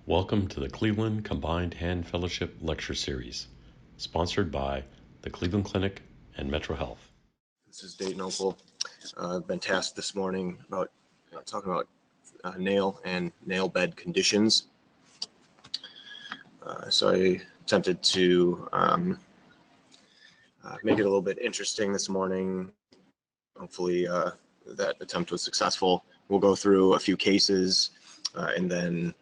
Welcome to the Cleveland Combined Hand Fellowship Lecture Series, sponsored by the Cleveland Clinic and Metro Health. This is Dayton, Opel. I've been tasked this morning about talking about nail and nail bed conditions. So I attempted to make it a little bit interesting this morning. Hopefully that attempt was successful. We'll go through a few cases and then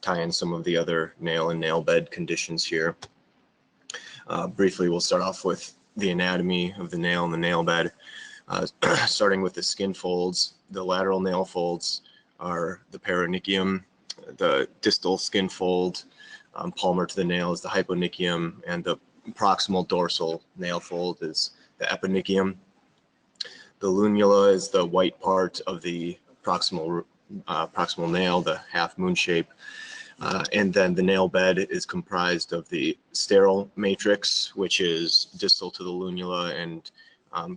tie in some of the other nail and nail bed conditions here. Briefly, we'll start off with the anatomy of the nail and the nail bed. Starting with the skin folds, the lateral nail folds are the paraganglioma, the distal skin fold, palmar to the nail is the hyponychium, and the proximal dorsal nail fold is the eponychium. The lunula is the white part of the proximal nail, the half moon shape. And then the nail bed is comprised of the sterile matrix, which is distal to the lunula and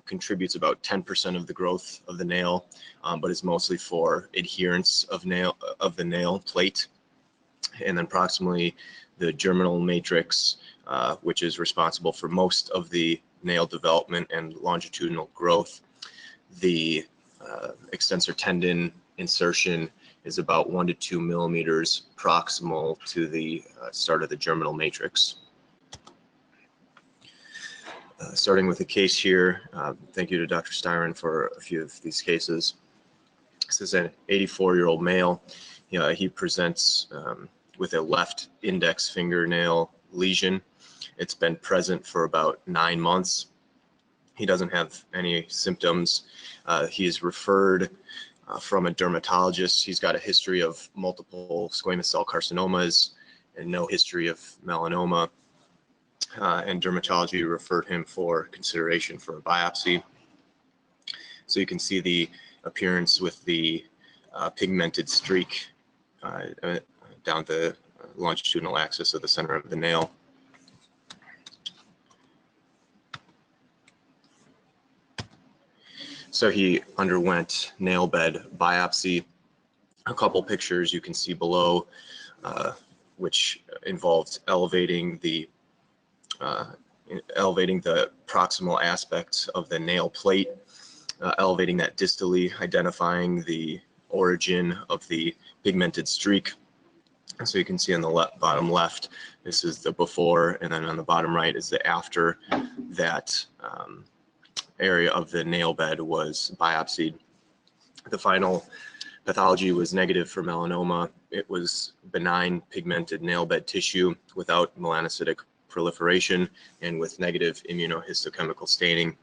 contributes about 10% of the growth of the nail, but is mostly for adherence of the nail plate. And then proximally, the germinal matrix, which is responsible for most of the nail development and longitudinal growth. The extensor tendon insertion is about 1 to 2 millimeters proximal to the start of the germinal matrix. Starting with the case here, thank you to Dr. Styron for a few of these cases. This is an 84-year-old male. He presents with a left index fingernail lesion. It's been present for about 9 months. He doesn't have any symptoms. He is referred from a dermatologist. He's got a history of multiple squamous cell carcinomas and no history of melanoma. And dermatology referred him for consideration for a biopsy. So you can see the appearance with the pigmented streak down the longitudinal axis of the center of the nail. So he underwent nail bed biopsy. A couple pictures you can see below, which involved elevating the proximal aspect of the nail plate, elevating that distally, identifying the origin of the pigmented streak. So you can see on the bottom left, this is the before, and then on the bottom right is the after that area of the nail bed was biopsied. The final pathology was negative for melanoma. It was benign pigmented nail bed tissue without melanocytic proliferation and with negative immunohistochemical staining.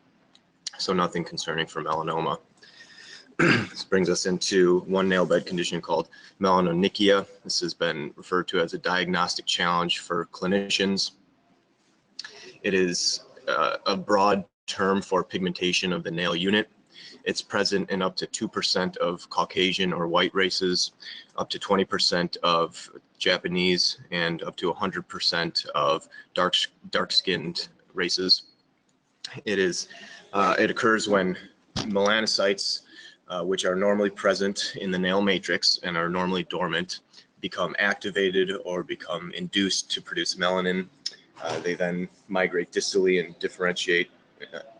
So nothing concerning for melanoma. This brings us into one nail bed condition called melanonychia. This has been referred to as a diagnostic challenge for clinicians. It is a broad term for pigmentation of the nail unit. It's present in up to 2% of Caucasian or white races, up to 20% of Japanese, and up to 100% of dark-skinned races. It occurs when melanocytes, which are normally present in the nail matrix and are normally dormant, become activated or become induced to produce melanin. They then migrate distally and differentiate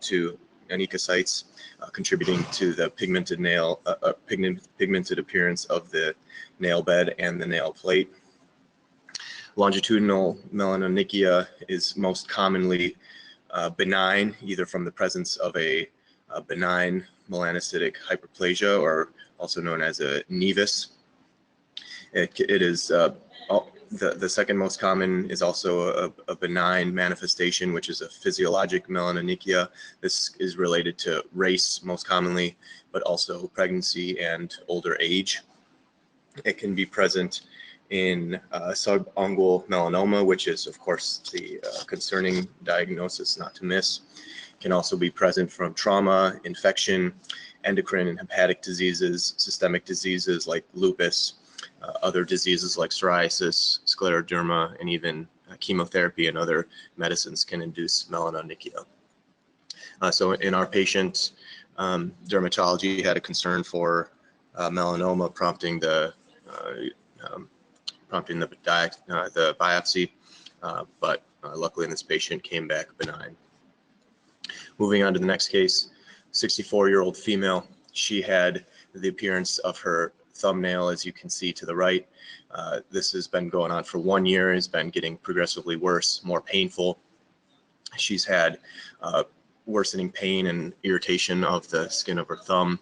to onychocytes, contributing to the pigmented pigmented appearance of the nail bed and the nail plate. Longitudinal melanonychia is most commonly benign, either from the presence of a benign melanocytic hyperplasia, or also known as a nevus. It is the second most common is also a benign manifestation, which is a physiologic melanonychia. This is related to race most commonly, but also pregnancy and older age. It can be present in subungual melanoma, which is, of course, the concerning diagnosis not to miss. It can also be present from trauma, infection, endocrine and hepatic diseases, systemic diseases like lupus, other diseases like psoriasis, scleroderma, and even chemotherapy and other medicines can induce melanonychia. So in our patient, dermatology had a concern for melanoma, prompting the prompting the biopsy, but luckily in this patient came back benign. Moving on to the next case, 64-year-old female. She had the appearance of her thumbnail, as you can see to the right. This has been going on for 1 year, has been getting progressively worse, more painful. She's had worsening pain and irritation of the skin of her thumb.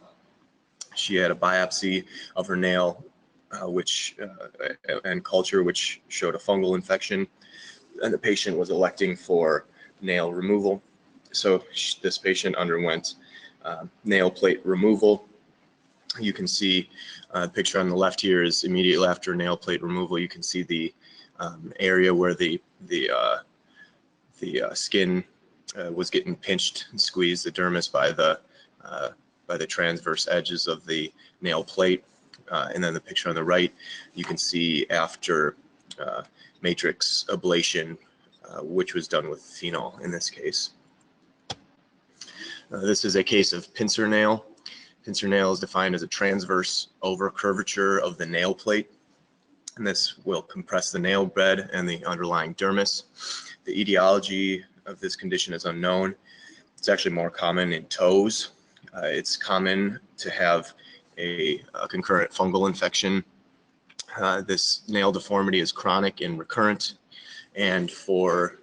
She had a biopsy of her nail, and culture, which showed a fungal infection, and the patient was electing for nail removal. So this patient underwent nail plate removal. You can see the picture on the left here is immediately after nail plate removal. You can see the area where the skin was getting pinched and squeezed, the dermis, by the transverse edges of the nail plate. And then the picture on the right, you can see after matrix ablation, which was done with phenol in this case. This is a case of pincer nail. Pincer nail is defined as a transverse over-curvature of the nail plate, and this will compress the nail bed and the underlying dermis. The etiology of this condition is unknown. It's actually more common in toes. It's common to have a concurrent fungal infection. This nail deformity is chronic and recurrent, and for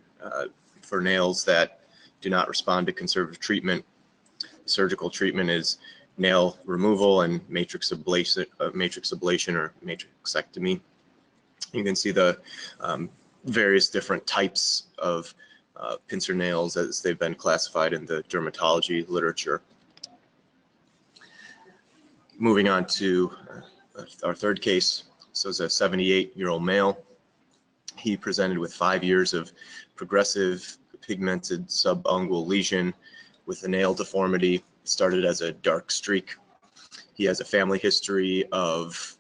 nails that do not respond to conservative treatment, surgical treatment is nail removal and matrix ablation or matrixectomy. You can see the various different types of pincer nails as they've been classified in the dermatology literature. Moving on to our third case. So it's a 78-year-old male. He presented with 5 years of progressive pigmented subungual lesion with a nail deformity. It started as a dark streak. He has a family history of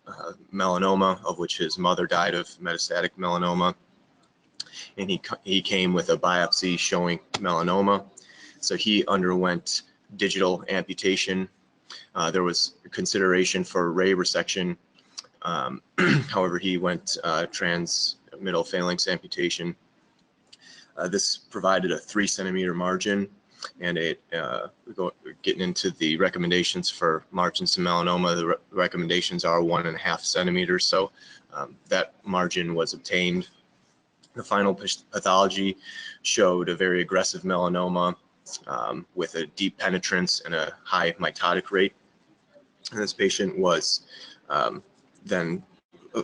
melanoma, of which his mother died of metastatic melanoma. And he came with a biopsy showing melanoma. So he underwent digital amputation. There was consideration for ray resection. However, he went transmiddle phalanx amputation. This provided a 3-centimeter margin, and getting into the recommendations for margins to melanoma, the recommendations are 1.5 centimeters. So that margin was obtained. The final pathology showed a very aggressive melanoma with a deep penetrance and a high mitotic rate. And this patient was then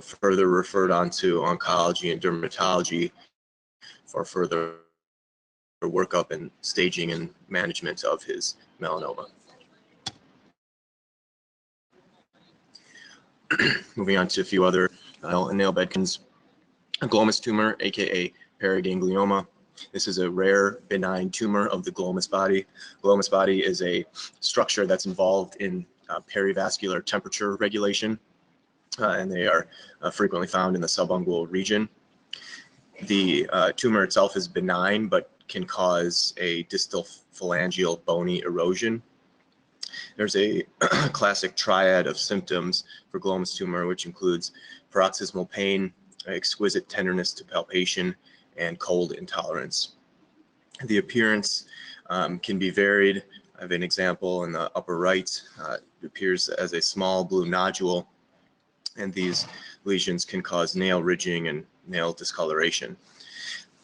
further referred on to oncology and dermatology for further workup and staging and management of his melanoma. Moving on to a few other nail bed conditions. Glomus tumor, aka paraganglioma. This is a rare benign tumor of the glomus body. Glomus body is a structure that's involved in perivascular temperature regulation, and they are frequently found in the subungual region. The tumor itself is benign, but can cause a distal phalangeal bony erosion. There's a classic triad of symptoms for glomus tumor, which includes paroxysmal pain, exquisite tenderness to palpation, and cold intolerance. The appearance can be varied. I have an example in the upper right. It appears as a small blue nodule, and these lesions can cause nail ridging and nail discoloration.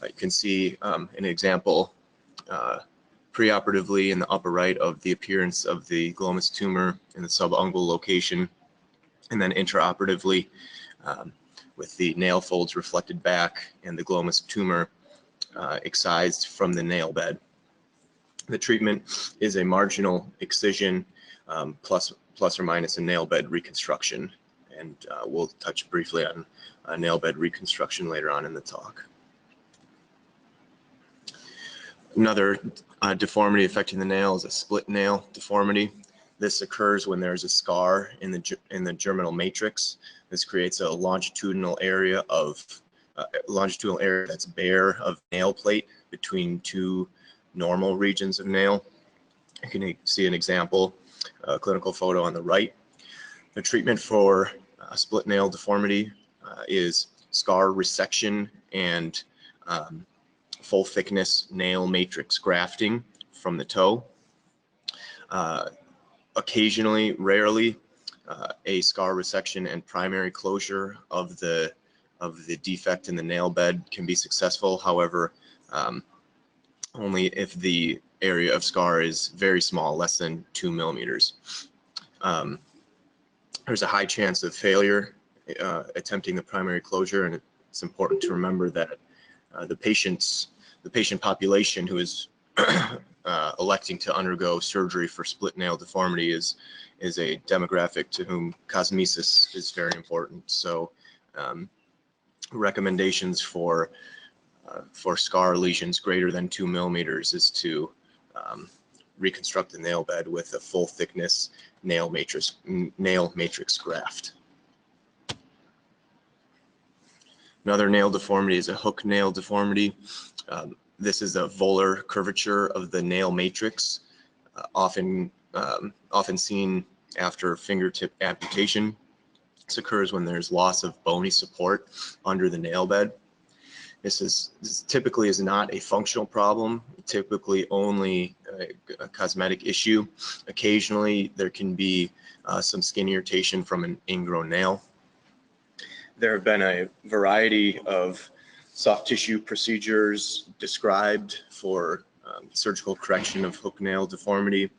You can see an example preoperatively in the upper right of the appearance of the glomus tumor in the subungual location, and then intraoperatively with the nail folds reflected back and the glomus tumor excised from the nail bed. The treatment is a marginal excision plus or minus a nail bed reconstruction, and we'll touch briefly on nail bed reconstruction later on in the talk. Another deformity affecting the nail is a split nail deformity. This occurs when there's a scar in the germinal matrix. This creates a longitudinal area that's bare of nail plate between two normal regions of nail. You can see an example, a clinical photo on the right. The treatment for split nail deformity is scar resection and full thickness nail matrix grafting from the toe. Occasionally, rarely, a scar resection and primary closure of the defect in the nail bed can be successful. However, only if the area of scar is very small, less than 2 millimeters. There's a high chance of failure attempting the primary closure, and it's important to remember that the patient population who is electing to undergo surgery for split nail deformity is a demographic to whom cosmesis is very important. So recommendations for scar lesions greater than 2 millimeters is to reconstruct the nail bed with a full thickness nail matrix graft. Another nail deformity is a hook nail deformity. This is a volar curvature of the nail matrix, often seen after fingertip amputation. This occurs when there's loss of bony support under the nail bed. This typically is not a functional problem, typically only a cosmetic issue. Occasionally, there can be some skin irritation from an ingrown nail. There have been a variety of soft tissue procedures described for surgical correction of hook nail deformity.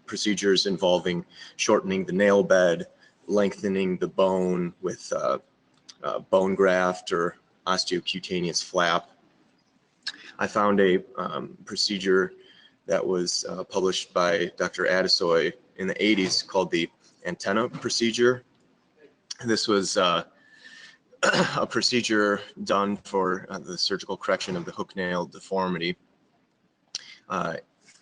Procedures involving shortening the nail bed, lengthening the bone with bone graft or osteocutaneous flap. I found a procedure that was published by Dr. Adesoy in the 80s called the antenna procedure. This was a procedure done for the surgical correction of the hook nail deformity.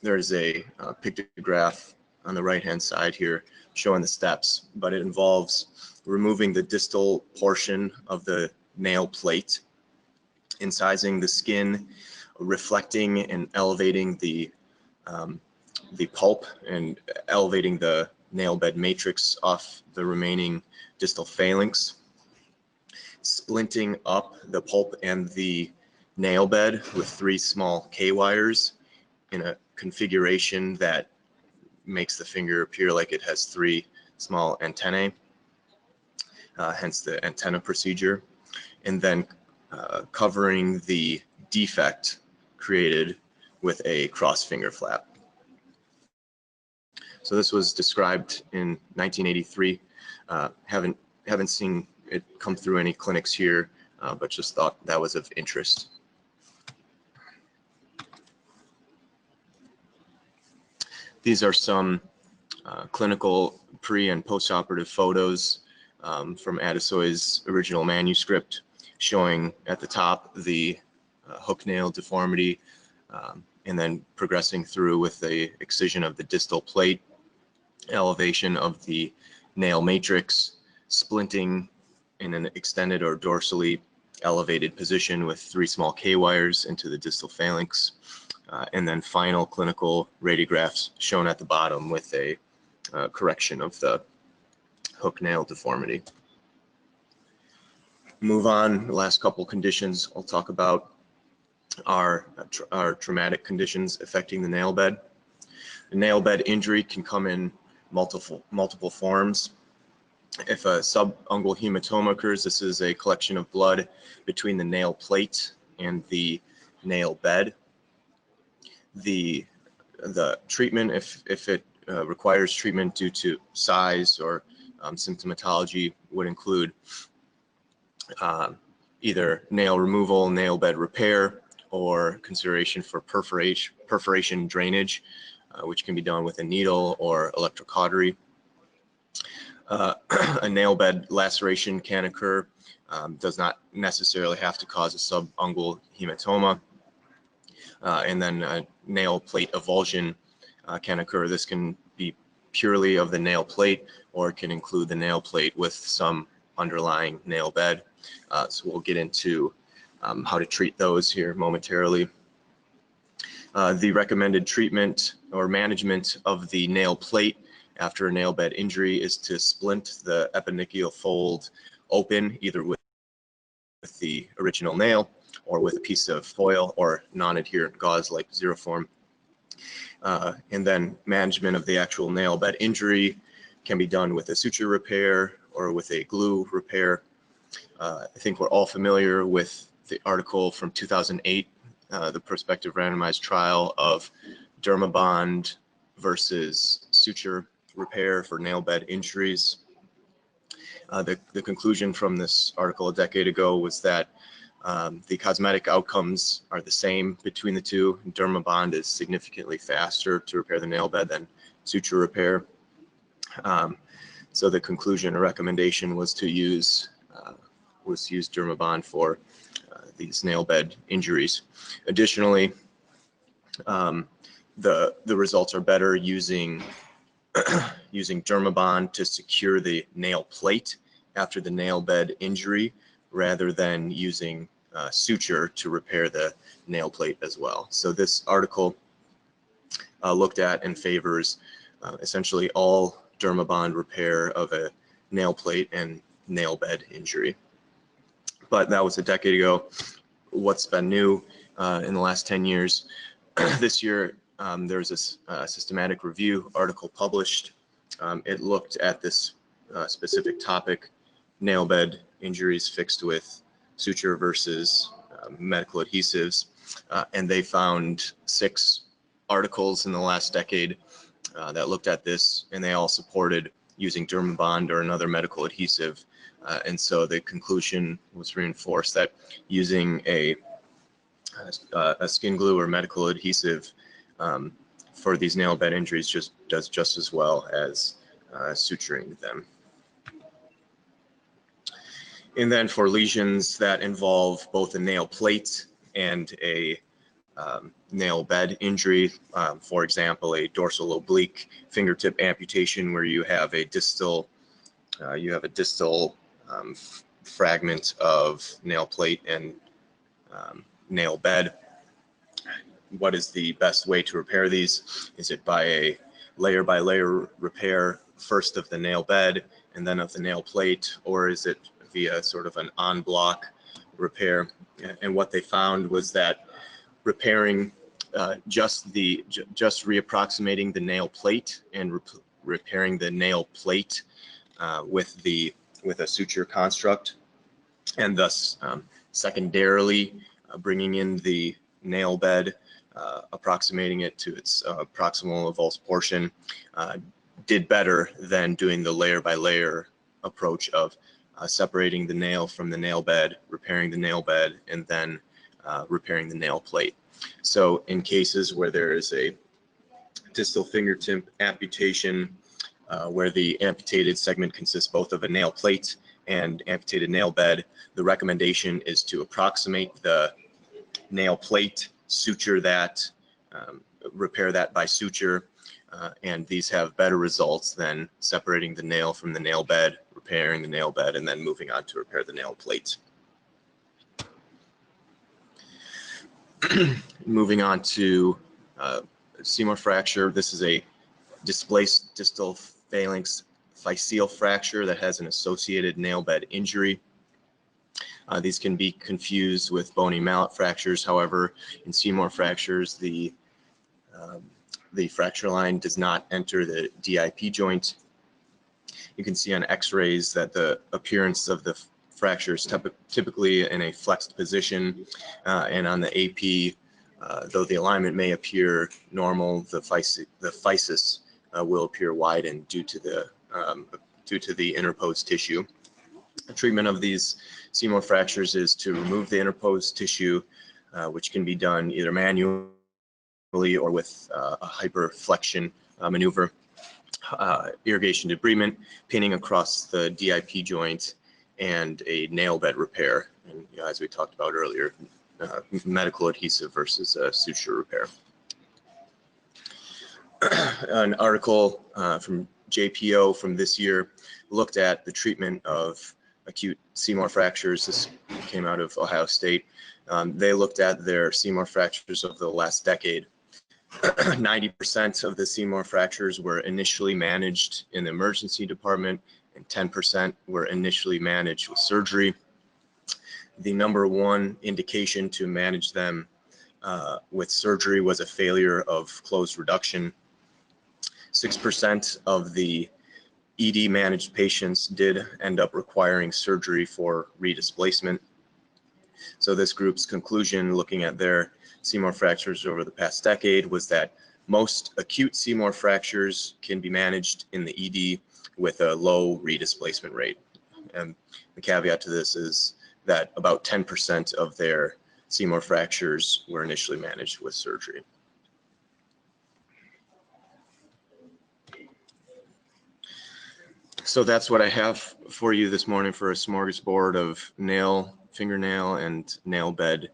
There's a pictograph on the right-hand side here showing the steps, but it involves removing the distal portion of the nail plate, incising the skin, reflecting and elevating the pulp and elevating the nail bed matrix off the remaining distal phalanx, splinting up the pulp and the nail bed with 3 small K-wires in a configuration that makes the finger appear like it has 3 small antennae, hence the antenna procedure, and then covering the defect created with a cross finger flap. So this was described in 1983. Haven't seen it come through any clinics here, but just thought that was of interest. These are some clinical pre- and post-operative photos from Adesoy's original manuscript, showing at the top the hook nail deformity, and then progressing through with the excision of the distal plate, elevation of the nail matrix, splinting in an extended or dorsally elevated position with 3 small K-wires into the distal phalanx, and then final clinical radiographs shown at the bottom with a correction of the hook nail deformity. Move on, the last couple conditions I'll talk about are traumatic conditions affecting the nail bed. The nail bed injury can come in multiple forms. If a subungual hematoma occurs, this is a collection of blood between the nail plate and the nail bed. The treatment, if it requires treatment due to size or symptomatology, would include either nail removal, nail bed repair, or consideration for perforation drainage, which can be done with a needle or electrocautery. A nail bed laceration can occur, does not necessarily have to cause a subungual hematoma. And then a nail plate avulsion can occur. This can be purely of the nail plate, or it can include the nail plate with some underlying nail bed. So we'll get into how to treat those here momentarily. The recommended treatment or management of the nail plate after a nail bed injury is to splint the eponychial fold open, either with the original nail or with a piece of foil or non-adherent gauze like Zeroform. And then management of the actual nail bed injury can be done with a suture repair or with a glue repair. I think we're all familiar with the article from 2008, the prospective randomized trial of Dermabond versus suture repair for nail bed injuries. The conclusion from this article a decade ago was that the cosmetic outcomes are the same between the two. Dermabond is significantly faster to repair the nail bed than suture repair. So the conclusion or recommendation was to use Dermabond for these nail bed injuries. Additionally, the results are better using Dermabond to secure the nail plate after the nail bed injury, rather than using suture to repair the nail plate as well. So this article looked at and favors essentially all Dermabond repair of a nail plate and nail bed injury. But that was a decade ago. What's been new in the last 10 years? This year, there's a systematic review article published. It looked at this specific topic, nail bed injuries fixed with suture versus medical adhesives, and they found 6 articles in the last decade that looked at this, and they all supported using Dermabond or another medical adhesive. And so the conclusion was reinforced that using a skin glue or medical adhesive for these nail bed injuries does just as well as suturing them. And then for lesions that involve both a nail plate and a nail bed injury, for example, a dorsal oblique fingertip amputation where you have a distal fragment of nail plate and nail bed. What is the best way to repair these? Is it by a layer by layer repair, first of the nail bed and then of the nail plate, or is it via sort of an en bloc repair? And what they found was that repairing just reapproximating the nail plate and repairing the nail plate with a suture construct, and thus secondarily bringing in the nail bed, approximating it to its proximal avulsed portion, did better than doing the layer by layer approach of separating the nail from the nail bed, repairing the nail bed, and then repairing the nail plate. So in cases where there is a distal fingertip amputation, where the amputated segment consists both of a nail plate and amputated nail bed, the recommendation is to approximate the nail plate, suture that, repair that by suture, and these have better results than separating the nail from the nail bed, repairing the nail bed, and then moving on to repair the nail plate. Moving on to Seymour fracture. This is a displaced distal phalanx physeal fracture that has an associated nail bed injury. These can be confused with bony mallet fractures. However, in Seymour fractures, the fracture line does not enter the DIP joint. You can see on x-rays that the appearance of the fracture is typically in a flexed position, and on the AP, though the alignment may appear normal, the physis will appear widened due to the interposed tissue. The treatment of these Seymour fractures is to remove the interposed tissue, which can be done either manually or with a hyperflexion maneuver, irrigation debridement, pinning across the DIP joint, and a nail bed repair. And as we talked about earlier, medical adhesive versus suture repair. An article from JPO from this year looked at the treatment of acute Seymour fractures. This came out of Ohio State. They looked at their Seymour fractures over the last decade. 90% of the Seymour fractures were initially managed in the emergency department, and 10% were initially managed with surgery. the number one indication to manage them with surgery was a failure of closed reduction. 6% of the ED managed patients did end up requiring surgery for redisplacement. So this group's conclusion, looking at their Seymour fractures over the past decade, was that most acute Seymour fractures can be managed in the ED with a low redisplacement rate. And the caveat to this is that about 10% of their Seymour fractures were initially managed with surgery. So that's what I have for you this morning for a smorgasbord of fingernail, and nail bed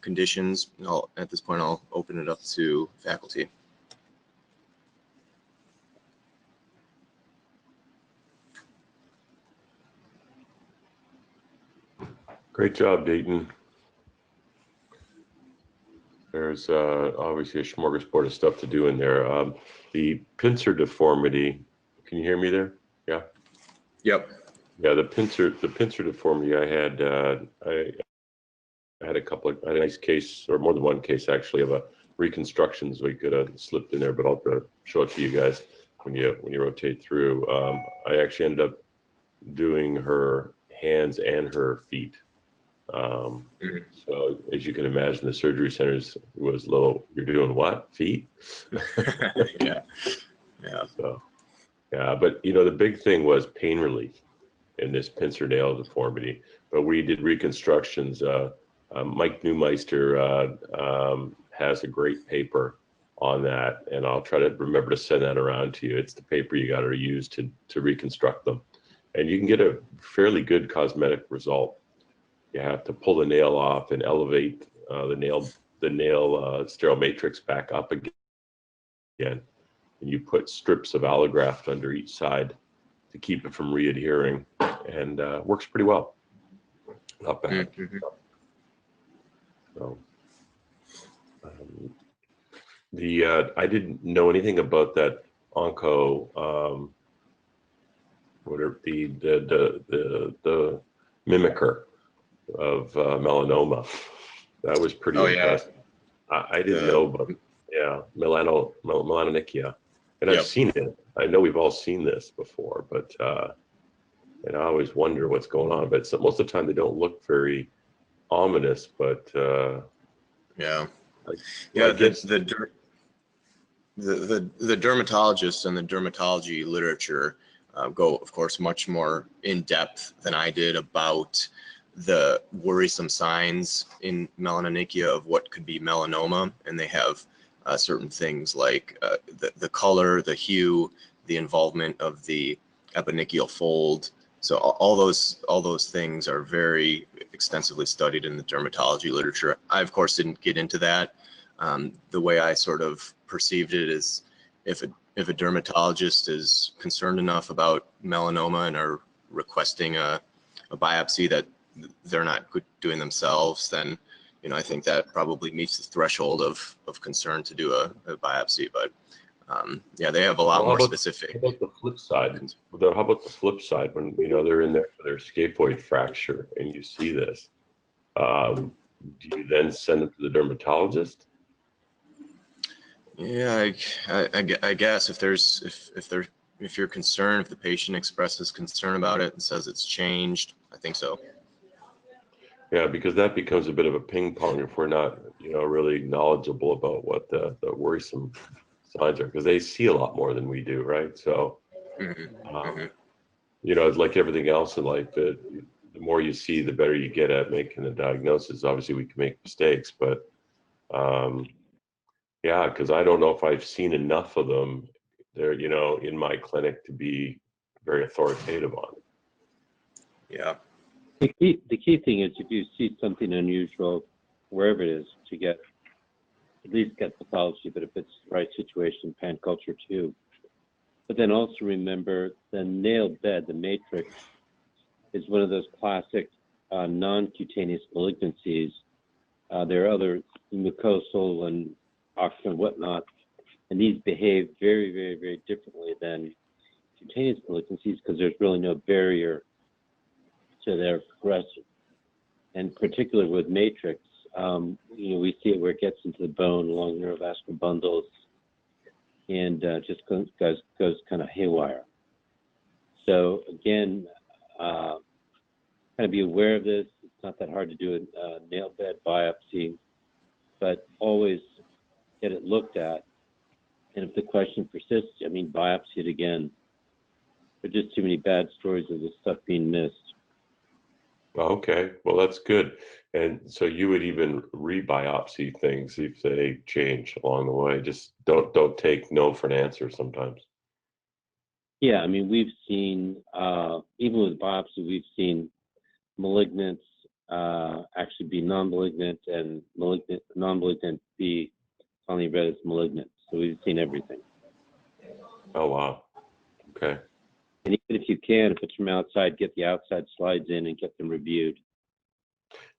conditions. At this point, I'll open it up to faculty. Great job, Dayton. There's obviously a smorgasbord of stuff to do in there. The pincer deformity, can you hear me there? Yeah? Yep. Yeah, the pincer deformity I had I had a nice case, or more than one case actually, of a reconstructions we could have slipped in there, but I'll show it to you guys when you rotate through. I actually ended up doing her hands and her feet. So as you can imagine, the surgery centers was low. You're doing what? Feet? Yeah. So, yeah, but the big thing was pain relief in this pincer nail deformity. But we did reconstructions. Mike Neumeister has a great paper on that, and I'll try to remember to send that around to you. It's the paper you got to use to reconstruct them, and you can get a fairly good cosmetic result. You have to pull the nail off and elevate the nail sterile matrix back up again, and you put strips of allograft under each side to keep it from readhering, and works pretty well. Not bad. So, I didn't know anything about that onco, whatever the mimicker of melanoma. That was pretty impressive. I didn't know about melanonychia, and I've seen it. I know we've all seen this before, but and I always wonder what's going on. But most of the time they don't look very ominous. But the dermatologists and the dermatology literature go, of course, much more in depth than I did about the worrisome signs in melanonychia of what could be melanoma, and they have certain things like the color, the hue, the involvement of the eponychial fold. So all those things are very extensively studied in the dermatology literature. I, of course, didn't get into that. The way I sort of perceived it is if a dermatologist is concerned enough about melanoma and are requesting a biopsy that they're not doing themselves, then I think that probably meets the threshold of concern to do a biopsy. But they have a lot more specific. How about the flip side? How about the flip side when they're in there for their scaphoid fracture and you see this? Do you then send them to the dermatologist? Yeah, I guess if you're concerned, if the patient expresses concern about it and says it's changed, I think so. Yeah, because that becomes a bit of a ping pong if we're not, really knowledgeable about what the worrisome signs are, because they see a lot more than we do, right? So, it's like everything else in life. The more you see, the better you get at making a diagnosis. Obviously, we can make mistakes, but because I don't know if I've seen enough of them there, in my clinic to be very authoritative on it. Yeah. The key thing is if you see something unusual, wherever it is, to at least get pathology, but if it's the right situation, pan culture too. But then also remember the nail bed, the matrix, is one of those classic non-cutaneous malignancies. There are other mucosal and ocular and whatnot, and these behave very, very, very differently than cutaneous malignancies because there's really no barrier to their progression. and particularly with matrix, we see it where it gets into the bone along neurovascular bundles, and just goes kind of haywire. So again, kind of be aware of this. It's not that hard to do a nail bed biopsy, but always get it looked at. And if the question persists, biopsy it again. There's just too many bad stories of this stuff being missed. Okay, well, that's good. And so you would even re-biopsy things if they change along the way. Just don't take no for an answer sometimes. Yeah, we've seen, even with biopsy, we've seen malignants actually be non-malignant, and non-malignant be finally read as malignant. So we've seen everything. Oh, wow. Okay. And even if you can, if it's from outside, get the outside slides in and get them reviewed.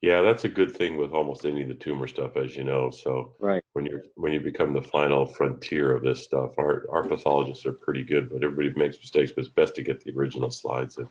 Yeah, that's a good thing with almost any of the tumor stuff, as you know. So right. when you become the final frontier of this stuff, our pathologists are pretty good, but everybody makes mistakes. But it's best to get the original slides in.